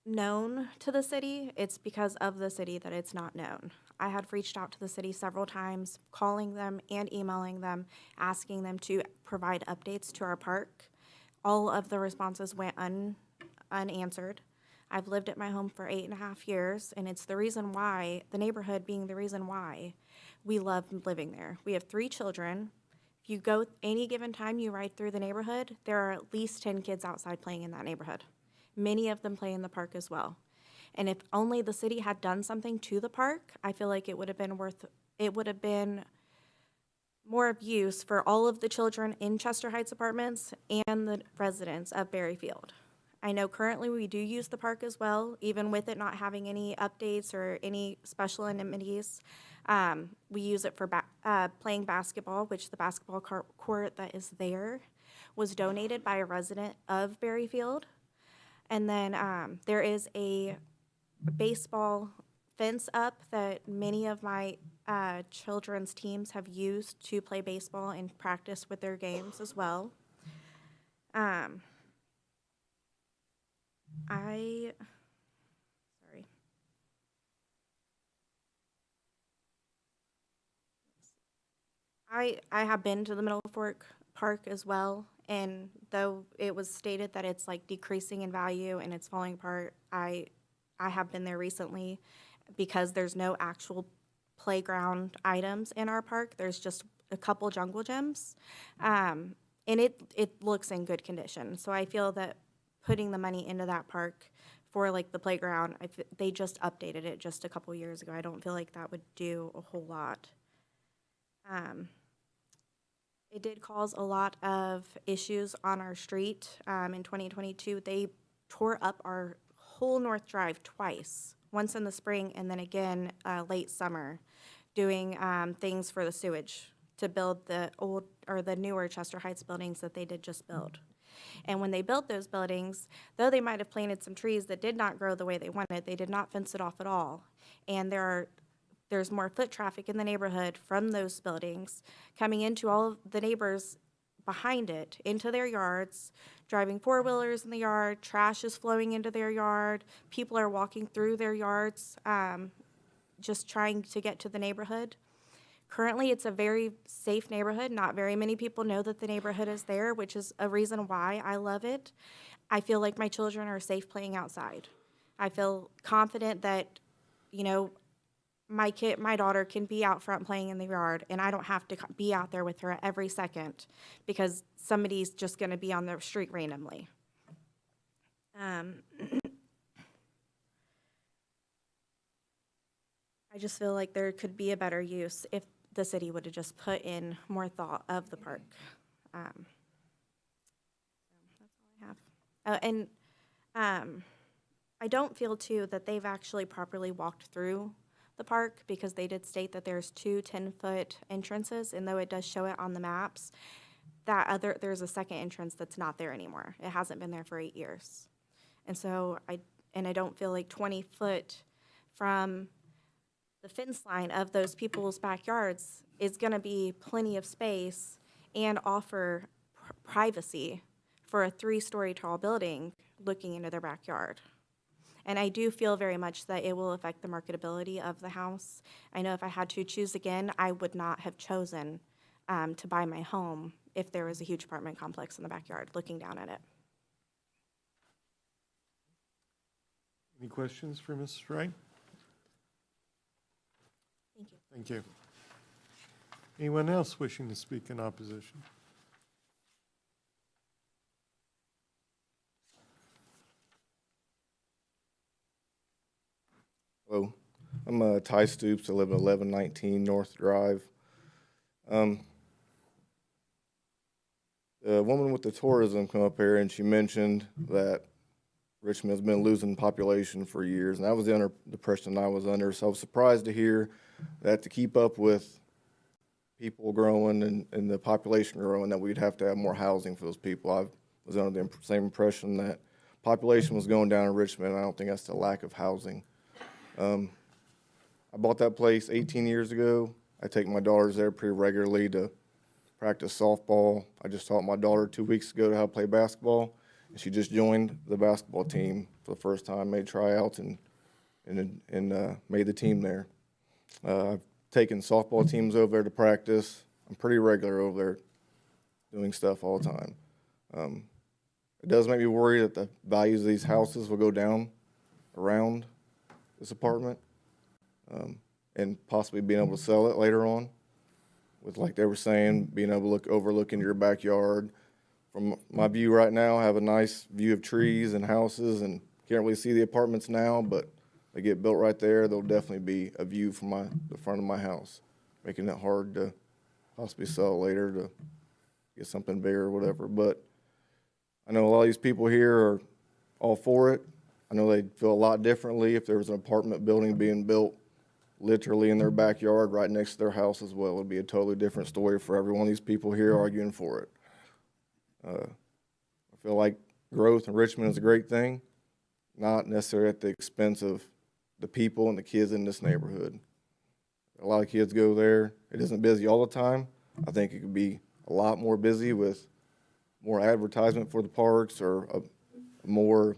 known to the city, it's because of the city that it's not known. I had reached out to the city several times, calling them and emailing them, asking them to provide updates to our park. All of the responses went unanswered. I've lived at my home for 8.5 years, and it's the reason why, the neighborhood being the reason why we love living there. We have 3 children. If you go any given time you ride through the neighborhood, there are at least 10 kids outside playing in that neighborhood. Many of them play in the park as well. And if only the city had done something to the park, I feel like it would have been more of use for all of the children in Chester Heights Apartments and the residents of Berryfield. I know currently we do use the park as well, even with it not having any updates or any special amenities. We use it for playing basketball, which the basketball court that is there was donated by a resident of Berryfield. And then there is a baseball fence up that many of my children's teams have used to play baseball and practice with their games as well. I have been to the Middle Fork Park as well, and though it was stated that it's like decreasing in value and it's falling apart, I have been there recently because there's no actual playground items in our park. There's just a couple jungle gyms. and it looks in good condition. So I feel that putting the money into that park for like the playground, they just updated it just a couple years ago. I don't feel like that would do a whole lot. It did cause a lot of issues on our street. In 2022, they tore up our whole North Drive twice, once in the spring and then again late summer, doing things for the sewage to build the old or the newer Chester Heights buildings that they did just build. And when they built those buildings, though they might have planted some trees that did not grow the way they wanted, they did not fence it off at all. And there's more foot traffic in the neighborhood from those buildings coming into all of the neighbors behind it, into their yards, driving four-wheelers in the yard, trash is flowing into their yard, people are walking through their yards, just trying to get to the neighborhood. Currently, it's a very safe neighborhood. Not very many people know that the neighborhood is there, which is a reason why I love it. I feel like my children are safe playing outside. I feel confident that, you know, my daughter can be out front playing in the yard, and I don't have to be out there with her every second because somebody's just going to be on the street randomly. I just feel like there could be a better use if the city would have just put in more thought of the park. That's all I have. I don't feel, too, that they've actually properly walked through the park because they did state that there's 2 10-foot entrances, and though it does show it on the maps, there's a second entrance that's not there anymore. It hasn't been there for 8 years. And so I don't feel like 20 foot from the fence line of those people's backyards is going to be plenty of space and offer privacy for a 3-story tall building looking into their backyard. And I do feel very much that it will affect the marketability of the house. I know if I had to choose again, I would not have chosen to buy my home if there was a huge apartment complex in the backyard looking down at it. Any questions for Mrs. Wright? Thank you. Thank you. Anyone else wishing to speak in opposition? Hello, I'm Ty Stoops. I live at 1119 North Drive. The woman with the tourism come up here and she mentioned that Richmond has been losing population for years, and that was the impression I was under. So I was surprised to hear that to keep up with people growing and the population growing, that we'd have to have more housing for those people. I was under the same impression that population was going down in Richmond, and I don't think that's the lack of housing. I bought that place 18 years ago. I take my daughters there pretty regularly to practice softball. I just taught my daughter 2 weeks ago how to play basketball, and she just joined the basketball team for the first time, made tryouts, and made the team there. I've taken softball teams over there to practice. I'm pretty regular over there doing stuff all the time. It does make me worry that the values of these houses will go down around this apartment, and possibly being able to sell it later on, with, like they were saying, being able to overlook into your backyard. From my view right now, I have a nice view of trees and houses, and can't really see the apartments now, but they get built right there, there'll definitely be a view from the front of my house, making it hard to possibly sell later to get something bigger or whatever. But I know a lot of these people here are all for it. I know they'd feel a lot differently if there was an apartment building being built literally in their backyard right next to their house as well. It would be a totally different story for every one of these people here arguing for it. I feel like growth in Richmond is a great thing, not necessarily at the expense of the people and the kids in this neighborhood. A lot of kids go there. It isn't busy all the time. I think it could be a lot more busy with more advertisement for the parks, or a more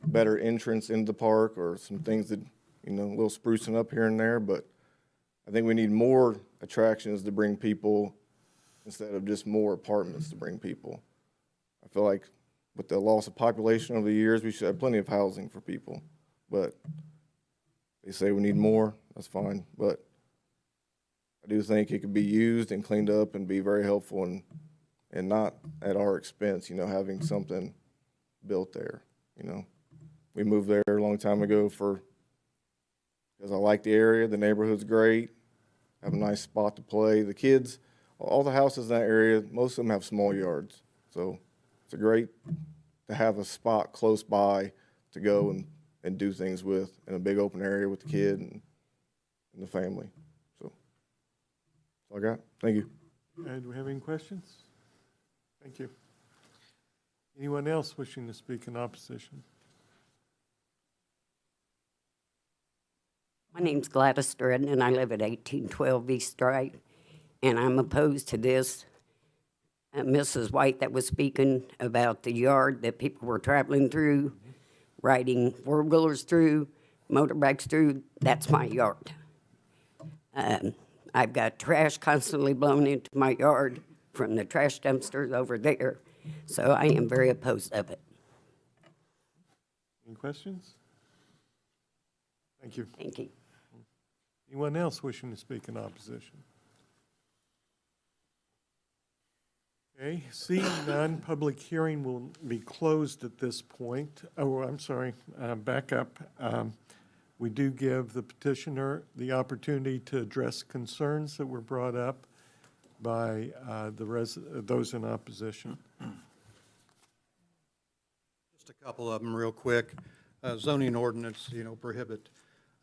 better entrance into the park, or some things that, a little sprucing up here and there. But I think we need more attractions to bring people instead of just more apartments to bring people. I feel like with the loss of population over the years, we should have plenty of housing for people. But they say we need more, that's fine. But I do think it could be used and cleaned up and be very helpful in and not at our expense, you know, having something built there, you know. We moved there a long time ago because I like the area, the neighborhood's great, have a nice spot to play. The kids, all the houses in that area, most of them have small yards. So it's great to have a spot close by to go and do things with in a big open area with the kid and the family. So that's all I got. Thank you. Do we have any questions? Thank you. Anyone else wishing to speak in opposition? My name's Gladys Dredden, and I live at 1812 East Drive, and I'm opposed to this. Mrs. White that was speaking about the yard that people were traveling through, riding four-wheelers through, motorbikes through, that's my yard. I've got trash constantly blown into my yard from the trash dumpsters over there, so I am very opposed of it. Any questions? Thank you. Thank you. Anyone else wishing to speak in opposition? Okay, seeing none, public hearing will be closed at this point. Oh, I'm sorry, back up. We do give the petitioner the opportunity to address concerns that were brought up by those in opposition. Just a couple of them real quick. Zoning ordinance, you know, prohibit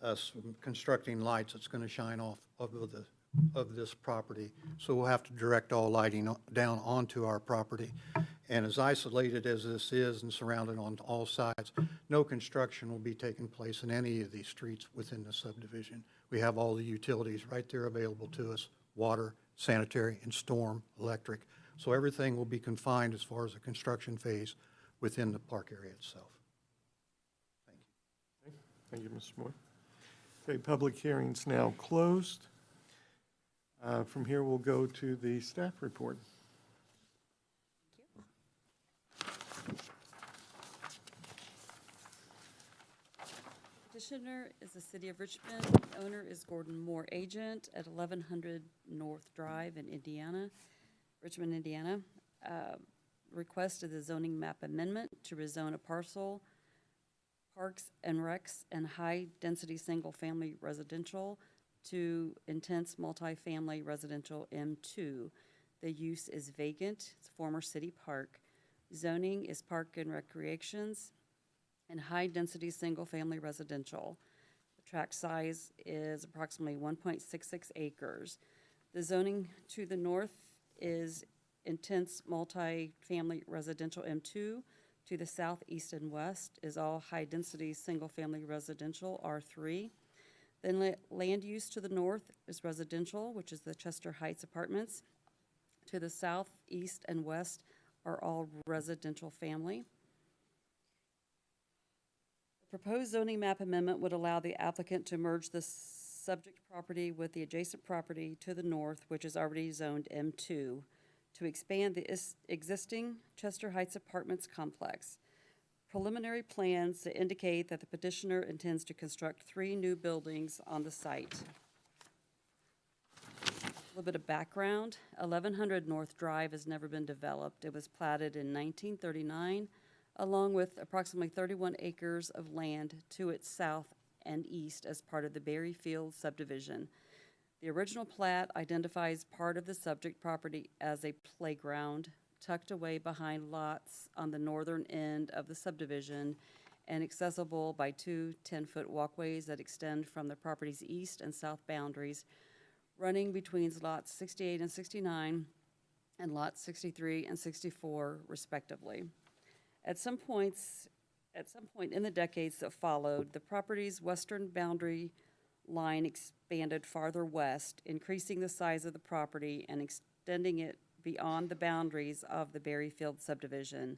us from constructing lights that's going to shine off of this property. So we'll have to direct all lighting down onto our property. And as isolated as this is and surrounded on all sides, no construction will be taking place in any of these streets within the subdivision. We have all the utilities right there available to us: water, sanitary, and storm, electric. So everything will be confined as far as the construction phase within the park area itself. Thank you. Thank you, Mr. Moore. Okay, public hearing's now closed. From here, we'll go to the staff report. Petitioner is the City of Richmond. The owner is Gordon Moore, agent at 1100 North Drive in Indiana, Richmond, Indiana. Request of the zoning map amendment to rezone a parcel, Parks and Recs, and high-density single-family residential to intense multifamily residential M2. The use is vacant. It's a former city park. Zoning is park and recreations and high-density single-family residential. The tract size is approximately 1.66 acres. The zoning to the north is intense multifamily residential M2. To the south, east, and west is all high-density single-family residential R3. Then land use to the north is residential, which is the Chester Heights Apartments. To the south, east, and west are all residential family. The proposed zoning map amendment would allow the applicant to merge the subject property with the adjacent property to the north, which is already zoned M2, to expand the existing Chester Heights Apartments complex. Preliminary plans to indicate that the petitioner intends to construct 3 new buildings on the site. A little bit of background. 1100 North Drive has never been developed. It was platted in 1939, along with approximately 31 acres of land to its south and east as part of the Berryfield subdivision. The original plat identifies part of the subject property as a playground tucked away behind lots on the northern end of the subdivision and accessible by 2 10-foot walkways that extend from the property's east and south boundaries, running between lots 68 and 69 and lots 63 and 64, respectively. At some point in the decades that followed, the property's western boundary line expanded farther west, increasing the size of the property and extending it beyond the boundaries of the Berryfield subdivision.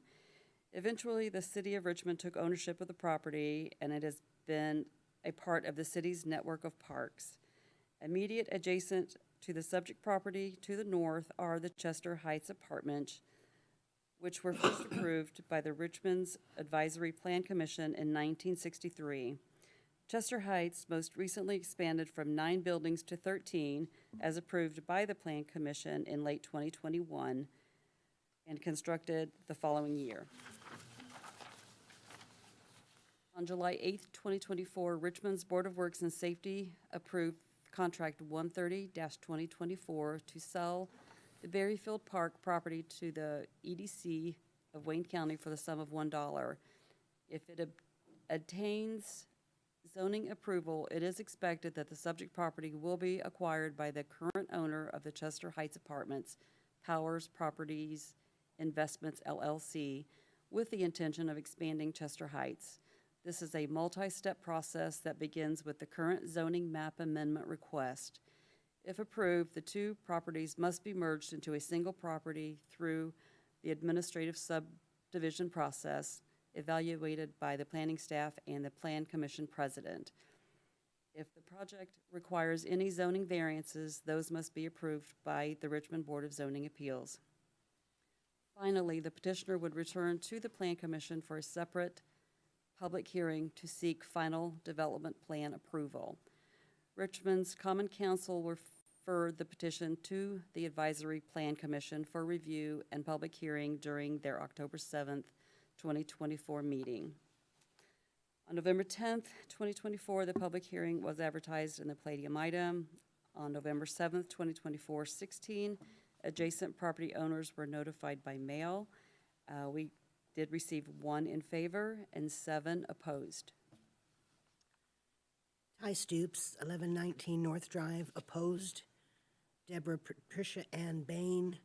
Eventually, the City of Richmond took ownership of the property, and it has been a part of the city's network of parks. Immediate adjacent to the subject property to the north are the Chester Heights Apartments, which were first approved by the Richmond's Advisory Plan Commission in 1963. Chester Heights most recently expanded from 9 buildings to 13, as approved by the Plan Commission in late 2021. and constructed the following year. On July 8th, 2024, Richmond's Board of Works and Safety approved Contract 130-2024 to sell the Berryfield Park property to the EDC of Wayne County for the sum of $1. If it obtains zoning approval, it is expected that the subject property will be acquired by the current owner of the Chester Heights Apartments, Powers Properties Investments LLC, with the intention of expanding Chester Heights. This is a multi-step process that begins with the current zoning map amendment request. If approved, the two properties must be merged into a single property through the administrative subdivision process, evaluated by the planning staff and the Plan Commission president. If the project requires any zoning variances, those must be approved by the Richmond Board of Zoning Appeals. Finally, the petitioner would return to the Plan Commission for a separate public hearing to seek final development plan approval. Richmond's Common Council referred the petition to the Advisory Plan Commission for review and public hearing during their October 7th, 2024 meeting. On November 10th, 2024, the public hearing was advertised in the Palladium item. On November 7th, 2024, 16 adjacent property owners were notified by mail. We did receive 1 in favor and 7 opposed. Ty Stoops, 1119 North Drive, opposed. Deborah Patricia Ann Bain,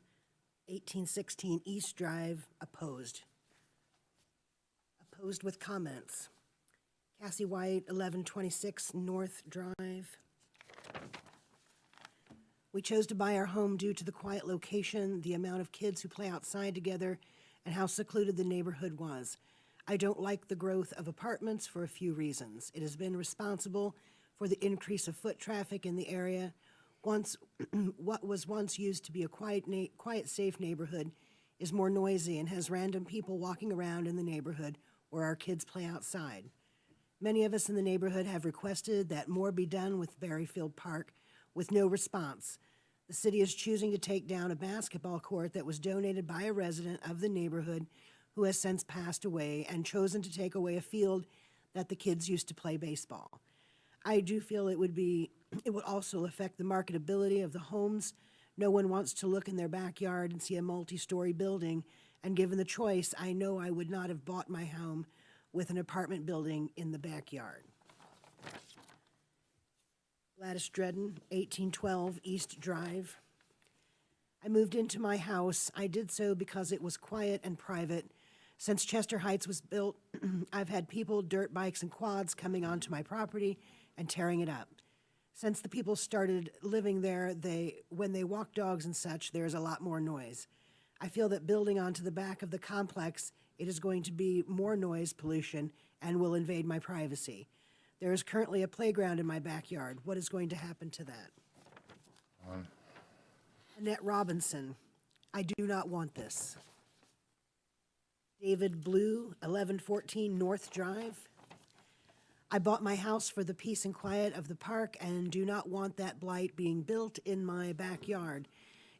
1816 East Drive, opposed. Opposed with comments. Cassie White, 1126 North Drive. We chose to buy our home due to the quiet location, the amount of kids who play outside together, and how secluded the neighborhood was. I don't like the growth of apartments for a few reasons. It has been responsible for the increase of foot traffic in the area. What was once used to be a quiet, safe neighborhood is more noisy and has random people walking around in the neighborhood where our kids play outside. Many of us in the neighborhood have requested that more be done with Berryfield Park with no response. The city is choosing to take down a basketball court that was donated by a resident of the neighborhood who has since passed away, and chosen to take away a field that the kids used to play baseball. I do feel it would also affect the marketability of the homes. No one wants to look in their backyard and see a multi-story building, and given the choice, I know I would not have bought my home with an apartment building in the backyard. Gladys Dredden, 1812 East Drive. I moved into my house. I did so because it was quiet and private. Since Chester Heights was built, I've had people, dirt bikes, and quads coming onto my property and tearing it up. Since the people started living there, when they walk dogs and such, there's a lot more noise. I feel that building onto the back of the complex, it is going to be more noise pollution and will invade my privacy. There is currently a playground in my backyard. What is going to happen to that? Annette Robinson, I do not want this. David Blue, 1114 North Drive. I bought my house for the peace and quiet of the park and do not want that blight being built in my backyard.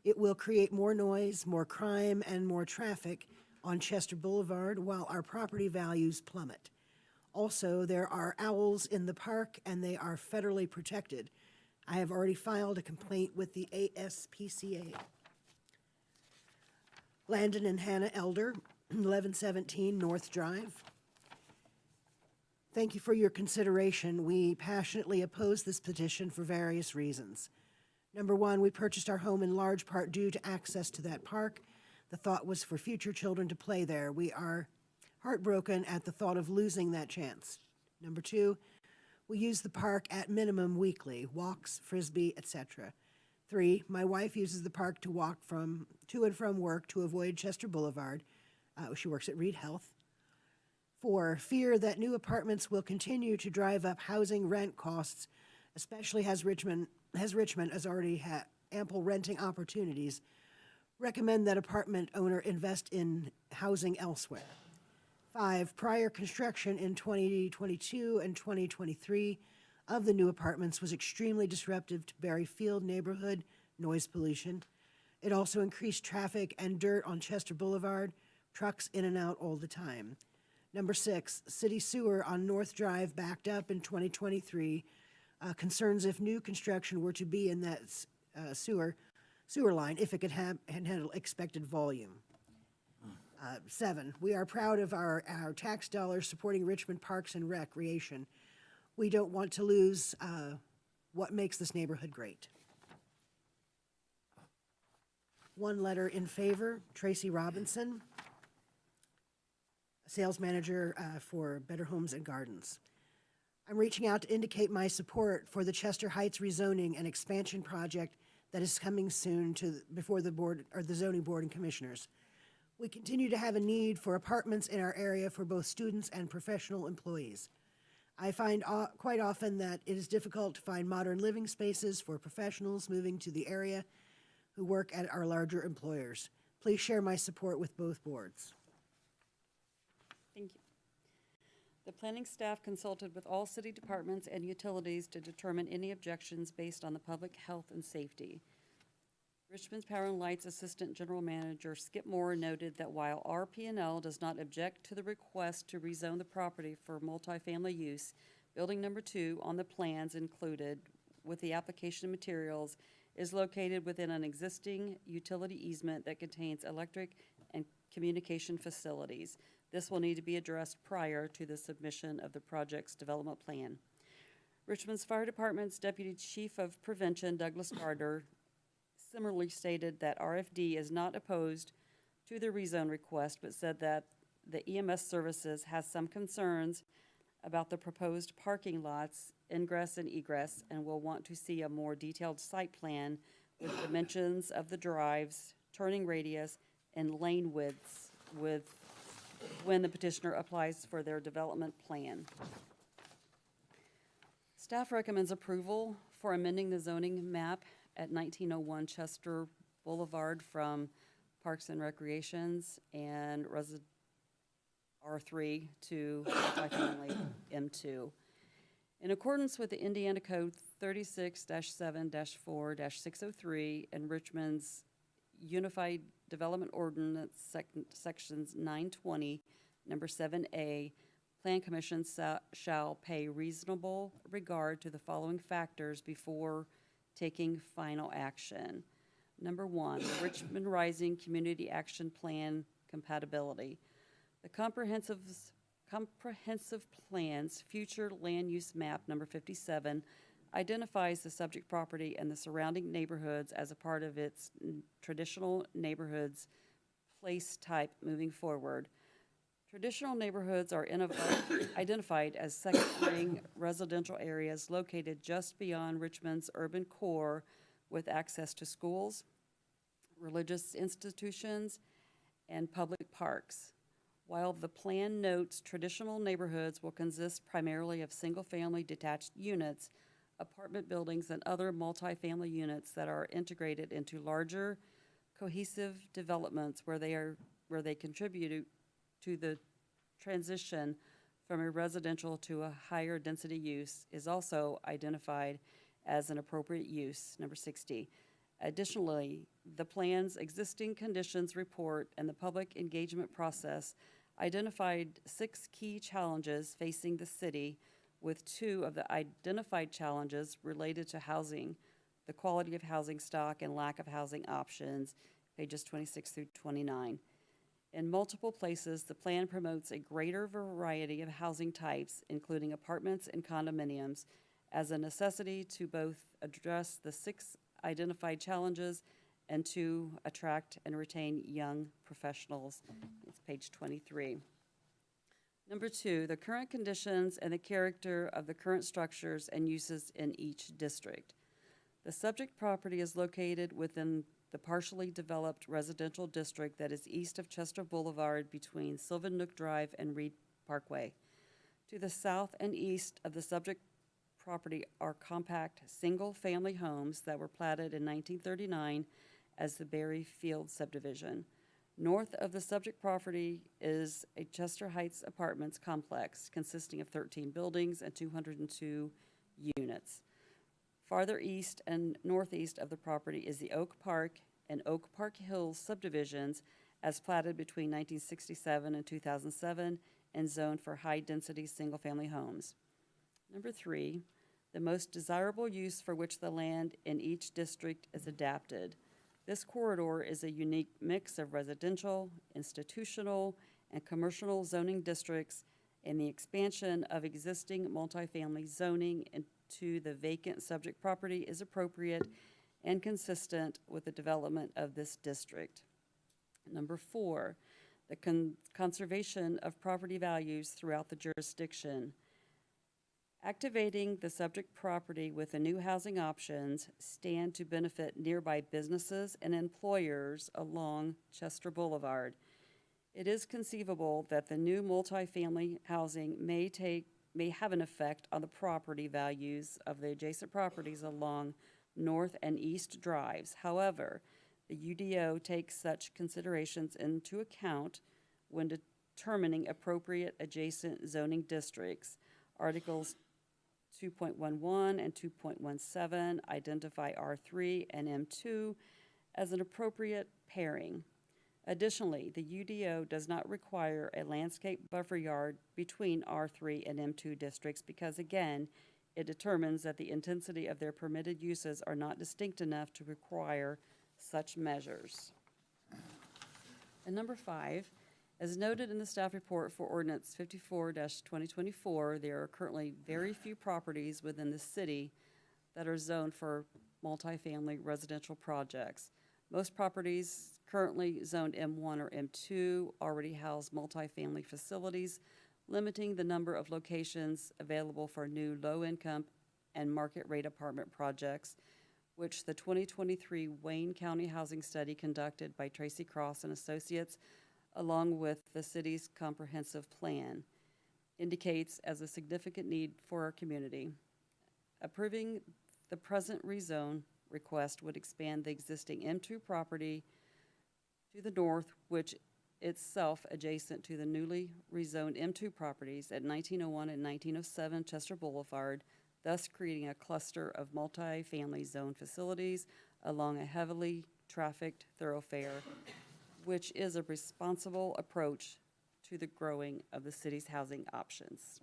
It will create more noise, more crime, and more traffic on Chester Boulevard while our property values plummet. Also, there are owls in the park and they are federally protected. I have already filed a complaint with the ASPCA. Landon and Hannah Elder, 1117 North Drive. Thank you for your consideration. We passionately oppose this petition for various reasons. Number one, we purchased our home in large part due to access to that park. The thought was for future children to play there. We are heartbroken at the thought of losing that chance. Number two, we use the park at minimum weekly, walks, frisbee, etc. 3, my wife uses the park to walk to and from work to avoid Chester Boulevard. She works at Reed Health. 4, fear that new apartments will continue to drive up housing rent costs, especially as Richmond has already had ample renting opportunities. Recommend that apartment owner invest in housing elsewhere. 5, prior construction in 2022 and 2023 of the new apartments was extremely disruptive to Berryfield neighborhood noise pollution. It also increased traffic and dirt on Chester Boulevard, trucks in and out all the time. Number 6, city sewer on North Drive backed up in 2023. Concerns if new construction were to be in that sewer line, if it could handle expected volume. 7, we are proud of our tax dollars supporting Richmond Parks and Recreation. We don't want to lose what makes this neighborhood great. 1 letter in favor, Tracy Robinson, sales manager for Better Homes and Gardens. I'm reaching out to indicate my support for the Chester Heights rezoning and expansion project that is coming soon before the board or the zoning board and commissioners. We continue to have a need for apartments in our area for both students and professional employees. I find quite often that it is difficult to find modern living spaces for professionals moving to the area who work at our larger employers. Please share my support with both boards. Thank you. The planning staff consulted with all city departments and utilities to determine any objections based on the public health and safety. Richmond's Power and Lights Assistant General Manager Skip Moore noted that while RP&L does not object to the request to rezone the property for multifamily use, building number 2 on the plans included with the application materials is located within an existing utility easement that contains electric and communication facilities. This will need to be addressed prior to the submission of the project's development plan. Richmond's Fire Department's Deputy Chief of Prevention, Douglas Gardner, similarly stated that RFD is not opposed to the rezone request, but said that the EMS services has some concerns about the proposed parking lots, ingress and egress, and will want to see a more detailed site plan with dimensions of the drives, turning radius, and lane widths when the petitioner applies for their development plan. Staff recommends approval for amending the zoning map at 1901 Chester Boulevard from Parks and Recreations and R3 to multifamily M2. In accordance with the Indiana Code 36-7-4-603 and Richmond's Unified Development Ordinance Sections 920, number 7A, Plan Commission shall pay reasonable regard to the following factors before taking final action. Number 1, Richmond Rising Community Action Plan compatibility. The comprehensive plan's future land use map, number 57, identifies the subject property and the surrounding neighborhoods as a part of its traditional neighborhoods place type moving forward. Traditional neighborhoods are identified as second-ring residential areas located just beyond Richmond's urban core with access to schools, religious institutions, and public parks. While the plan notes traditional neighborhoods will consist primarily of single-family detached units, apartment buildings, and other multifamily units that are integrated into larger, cohesive developments where they contribute to the transition from a residential to a higher density use is also identified as an appropriate use, number 60. Additionally, the plan's existing conditions report and the public engagement process identified 6 key challenges facing the city, with 2 of the identified challenges related to housing, the quality of housing stock and lack of housing options, pages 26 through 29. In multiple places, the plan promotes a greater variety of housing types, including apartments and condominiums, as a necessity to both address the 6 identified challenges and to attract and retain young professionals. It's page 23. Number 2, the current conditions and the character of the current structures and uses in each district. The subject property is located within the partially developed residential district that is east of Chester Boulevard between Sylvan Nook Drive and Reed Parkway. To the south and east of the subject property are compact single-family homes that were platted in 1939 as the Berry Field subdivision. North of the subject property is a Chester Heights Apartments complex consisting of 13 buildings and 202 units. Farther east and northeast of the property is the Oak Park and Oak Park Hills subdivisions as platted between 1967 and 2007 and zoned for high-density single-family homes. Number 3, the most desirable use for which the land in each district is adapted. This corridor is a unique mix of residential, institutional, and commercial zoning districts, and the expansion of existing multifamily zoning into the vacant subject property is appropriate and consistent with the development of this district. Number 4, the conservation of property values throughout the jurisdiction. Activating the subject property with the new housing options stand to benefit nearby businesses and employers along Chester Boulevard. It is conceivable that the new multifamily housing may have an effect on the property values of the adjacent properties along North and East Drives. However, the UDO takes such considerations into account when determining appropriate adjacent zoning districts. Articles 2.11 and 2.17 identify R3 and M2 as an appropriate pairing. Additionally, the UDO does not require a landscape buffer yard between R3 and M2 districts because, again, it determines that the intensity of their permitted uses are not distinct enough to require such measures. And number 5, as noted in the staff report for ordinance 54-2024, there are currently very few properties within the city that are zoned for multifamily residential projects. Most properties currently zoned M1 or M2 already house multifamily facilities, limiting the number of locations available for new low-income and market-rate apartment projects, which the 2023 Wayne County Housing Study conducted by Tracy Cross and Associates, along with the city's comprehensive plan, indicates as a significant need for our community. Approving the present rezone request would expand the existing M2 property to the north, which itself adjacent to the newly rezoned M2 properties at 1901 and 1907 Chester Boulevard, thus creating a cluster of multi-family zone facilities along a heavily trafficked thoroughfare, which is a responsible approach to the growing of the city's housing options.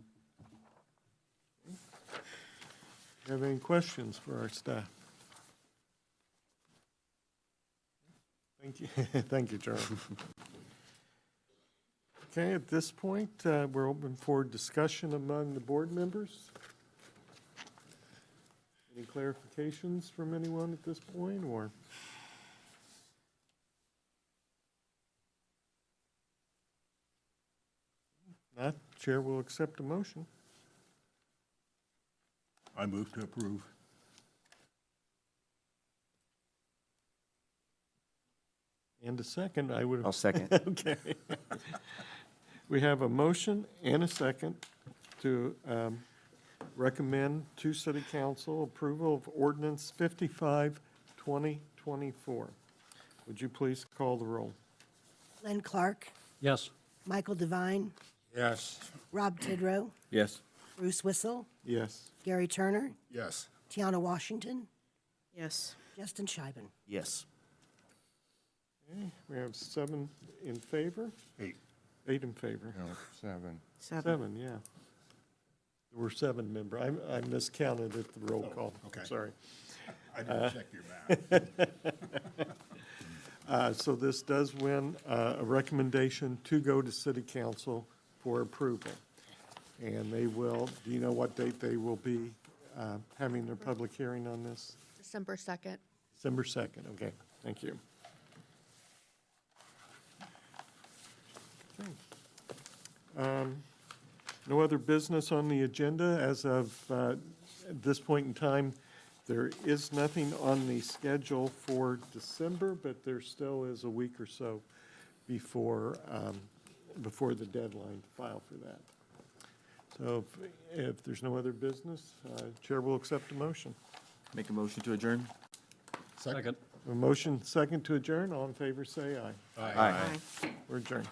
Have any questions for our staff? Thank you. Thank you, Charlie. Okay, at this point, we're open for discussion among the board members. Any clarifications from anyone at this point, or? Not, Chair will accept a motion. I move to approve. And a second, I would. I'll second. Okay. We have a motion and a second to recommend to City Council approval of ordinance 55, 2024. Would you please call the roll? Len Clark, Yes. Michael Devine, Yes. Rob Tidrow, Yes. Bruce Whistle, Yes. Gary Turner, Yes. Tiana Washington, Yes. Justin Scheiben. Yes. Okay, we have 7 in favor? 8. 8 in favor. No, 7. 7, yeah. There were 7 members. I miscounted at the roll call. okay. Sorry. I didn't check your math. So this does win a recommendation to go to City Council for approval. And they will, do you know what date they will be having their public hearing on this? December 2nd. December 2nd, okay, thank you. Okay. No other business on the agenda as of at this point in time. There is nothing on the schedule for December, but there still is a week or so before the deadline to file for that. So if there's no other business, Chair will accept a motion. Make a motion to adjourn? Second. A motion second to adjourn. All in favor, say aye. Aye. We're adjourned.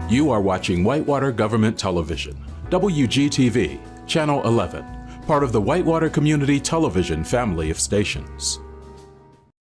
You are watching Whitewater Government Television, WGTV, Channel 11, part of the Whitewater Community Television family of stations.